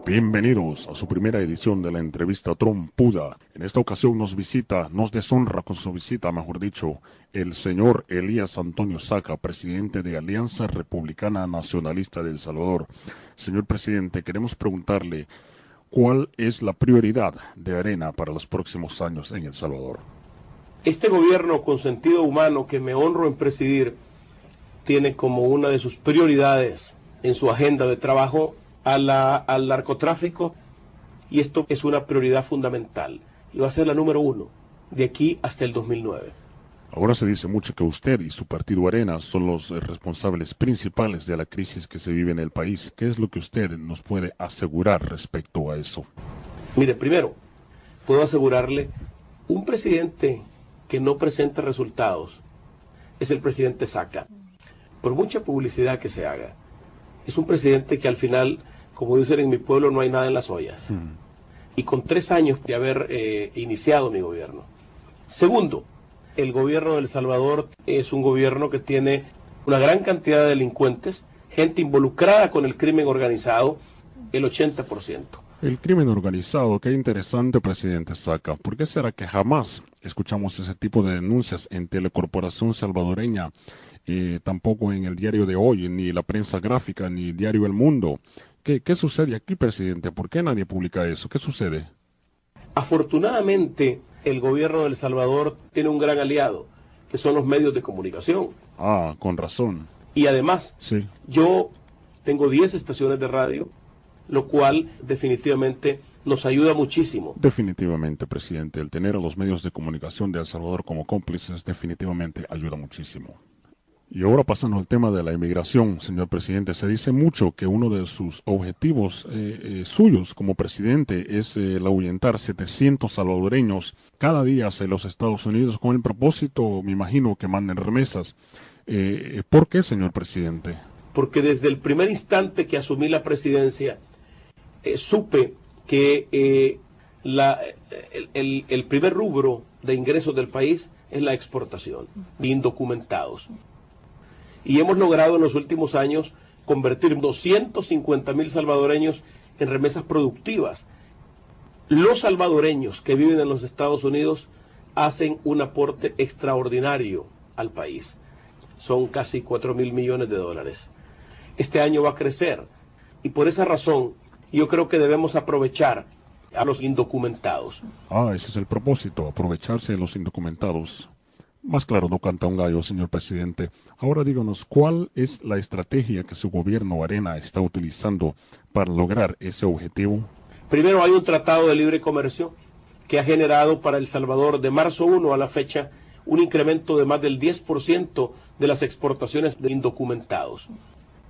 Bienvenidos a su primera edición de la entrevista trompuda. En esta ocasión nos deshonra con su visita, mejor dicho, el señor Elías Antonio Saca, presidente de Alianza Republicana Nacionalista de El Salvador. Señor presidente, queremos preguntarle, ¿cuál es la prioridad de Arena para los próximos años en El Salvador? Este gobierno con sentido humano que me honro en presidir tiene como una de sus prioridades en su agenda de trabajo al narcotráfico, y esto es una prioridad fundamental y va a ser la número 1 de aquí hasta el 2009. Ahora se dice mucho que usted y su partido Arena son los responsables principales de la crisis que se vive en el país. ¿Qué es lo que usted nos puede asegurar respecto a eso? Mire, primero, puedo asegurarle, un presidente que no presenta resultados es el presidente Saca. Por mucha publicidad que se haga, es un presidente que al final, como dicen en mi pueblo, no hay nada en las ollas. Y con 3 años de haber iniciado mi gobierno. Segundo, el gobierno de El Salvador es un gobierno que tiene una gran cantidad de delincuentes, gente involucrada con el crimen organizado, el 80%. El crimen organizado, qué interesante, presidente Saca. ¿Por qué será que jamás escuchamos ese tipo de denuncias en Telecorporación Salvadoreña? Tampoco en el diario de hoy, ni la prensa gráfica, ni el diario El Mundo. ¿Qué sucede aquí, presidente? ¿Por qué nadie publica eso? ¿Qué sucede? Afortunadamente, el gobierno de El Salvador tiene un gran aliado, que son los medios de comunicación. Ah, con razón. Y además, sí, yo tengo 10 estaciones de radio, lo cual definitivamente nos ayuda muchísimo. Definitivamente, presidente. El tener a los medios de comunicación de El Salvador como cómplices definitivamente ayuda muchísimo. Y ahora pasando al tema de la inmigración, señor presidente, se dice mucho que uno de sus objetivos suyos como presidente es el ahuyentar 700 salvadoreños cada día hacia los Estados Unidos con el propósito, me imagino, que manden remesas. ¿Por qué, señor presidente? Porque desde el primer instante que asumí la presidencia, supe que el primer rubro de ingresos del país es la exportación de indocumentados. Y hemos logrado en los últimos años convertir 250,000 salvadoreños en remesas productivas. Los salvadoreños que viven en los Estados Unidos hacen un aporte extraordinario al país. Son casi 4,000 millones de dólares. Este año va a crecer y por esa razón yo creo que debemos aprovechar a los indocumentados. Ah, ese es el propósito, aprovecharse de los indocumentados. Más claro no canta un gallo, señor presidente. Ahora díganos, ¿cuál es la estrategia que su gobierno Arena está utilizando para lograr ese objetivo? Primero, hay un tratado de libre comercio que ha generado para El Salvador de marzo 1 a la fecha un incremento de más del 10% de las exportaciones de indocumentados.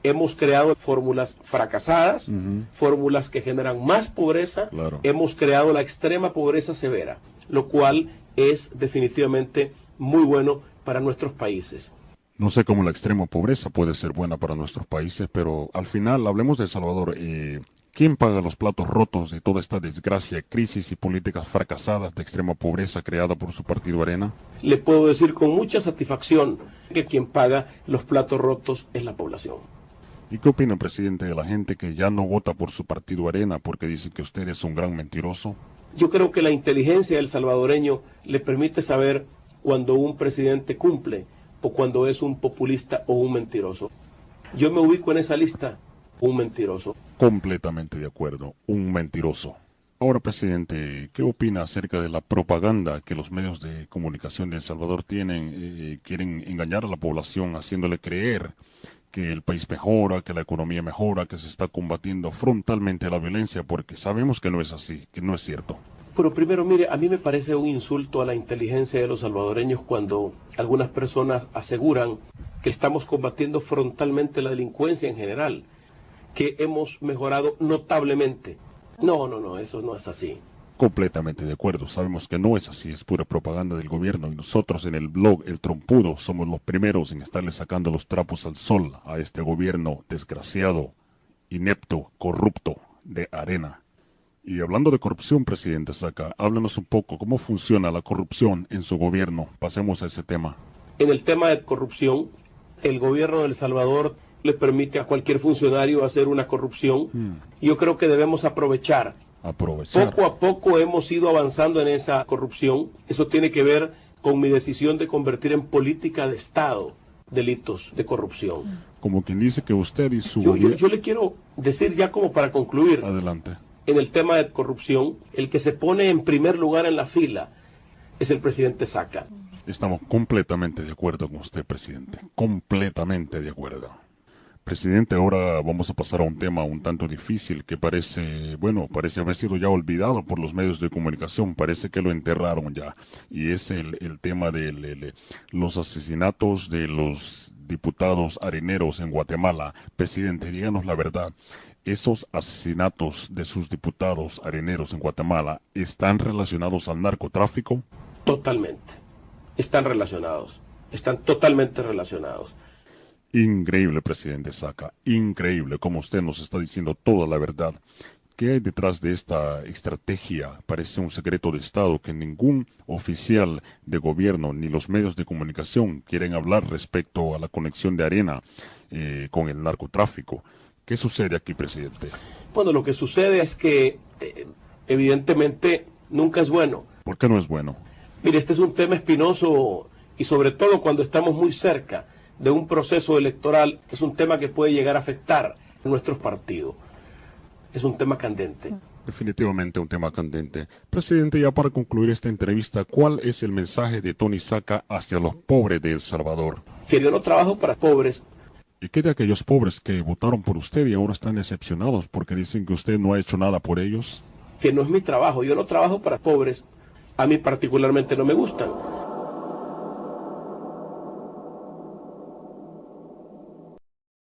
Hemos creado fórmulas fracasadas, fórmulas que generan más pobreza. Claro. Hemos creado la extrema pobreza severa, lo cual es definitivamente muy bueno para nuestros países. No sé cómo la extrema pobreza puede ser buena para nuestros países, pero al final hablemos de El Salvador. ¿Quién paga los platos rotos de toda esta desgracia, crisis y políticas fracasadas de extrema pobreza creada por su partido Arena? Le puedo decir con mucha satisfacción que quien paga los platos rotos es la población. ¿Y qué opina, presidente, de la gente que ya no vota por su partido Arena porque dice que usted es un gran mentiroso? Yo creo que la inteligencia del salvadoreño le permite saber cuando un presidente cumple o cuando es un populista o un mentiroso. Yo me ubico en esa lista, un mentiroso. Completamente de acuerdo, un mentiroso. Ahora, presidente, ¿qué opina acerca de la propaganda que los medios de comunicación de El Salvador tienen? Quieren engañar a la población haciéndole creer que el país mejora, que la economía mejora, que se está combatiendo frontalmente la violencia, porque sabemos que no es así, que no es cierto. Pero primero, mire, a mí me parece un insulto a la inteligencia de los salvadoreños cuando algunas personas aseguran que estamos combatiendo frontalmente la delincuencia en general, que hemos mejorado notablemente. No, eso no es así. Completamente de acuerdo, sabemos que no es así, es pura propaganda del gobierno y nosotros en el blog El Trompudo somos los primeros en estarle sacando los trapos al sol a este gobierno desgraciado, inepto, corrupto de Arena. Y hablando de corrupción, presidente Saca, háblanos un poco cómo funciona la corrupción en su gobierno. Pasemos a ese tema. En el tema de corrupción, el gobierno de El Salvador le permite a cualquier funcionario hacer una corrupción. Yo creo que debemos aprovechar. Poco a poco hemos ido avanzando en esa corrupción. Eso tiene que ver con mi decisión de convertir en política de Estado delitos de corrupción. Como quien dice que usted y su yo le quiero decir ya como para concluir. Adelante. En el tema de corrupción, el que se pone en primer lugar en la fila es el presidente Saca. Estamos completamente de acuerdo con usted, presidente. Completamente de acuerdo. Presidente, ahora vamos a pasar a un tema un tanto difícil que parece haber sido ya olvidado por los medios de comunicación. Parece que lo enterraron ya. Y es el tema de los asesinatos de los diputados areneros en Guatemala. Presidente, díganos la verdad. ¿Esos asesinatos de sus diputados areneros en Guatemala están relacionados al narcotráfico? Totalmente. Están relacionados. Están totalmente relacionados. Increíble, presidente Saca. Increíble, como usted nos está diciendo toda la verdad. ¿Qué hay detrás de esta estrategia? Parece un secreto de Estado que ningún oficial de gobierno ni los medios de comunicación quieren hablar respecto a la conexión de Arena con el narcotráfico. ¿Qué sucede aquí, presidente? Bueno, lo que sucede es que evidentemente nunca es bueno. ¿Por qué no es bueno? Mire, este es un tema espinoso y sobre todo cuando estamos muy cerca de un proceso electoral, es un tema que puede llegar a afectar a nuestros partidos. Es un tema candente. Definitivamente un tema candente. Presidente, ya para concluir esta entrevista, ¿cuál es el mensaje de Tony Saca hacia los pobres de El Salvador? Que yo no trabajo para pobres. ¿Y qué de aquellos pobres que votaron por usted y ahora están decepcionados porque dicen que usted no ha hecho nada por ellos? Que no es mi trabajo. Yo no trabajo para pobres. A mí particularmente no me gustan.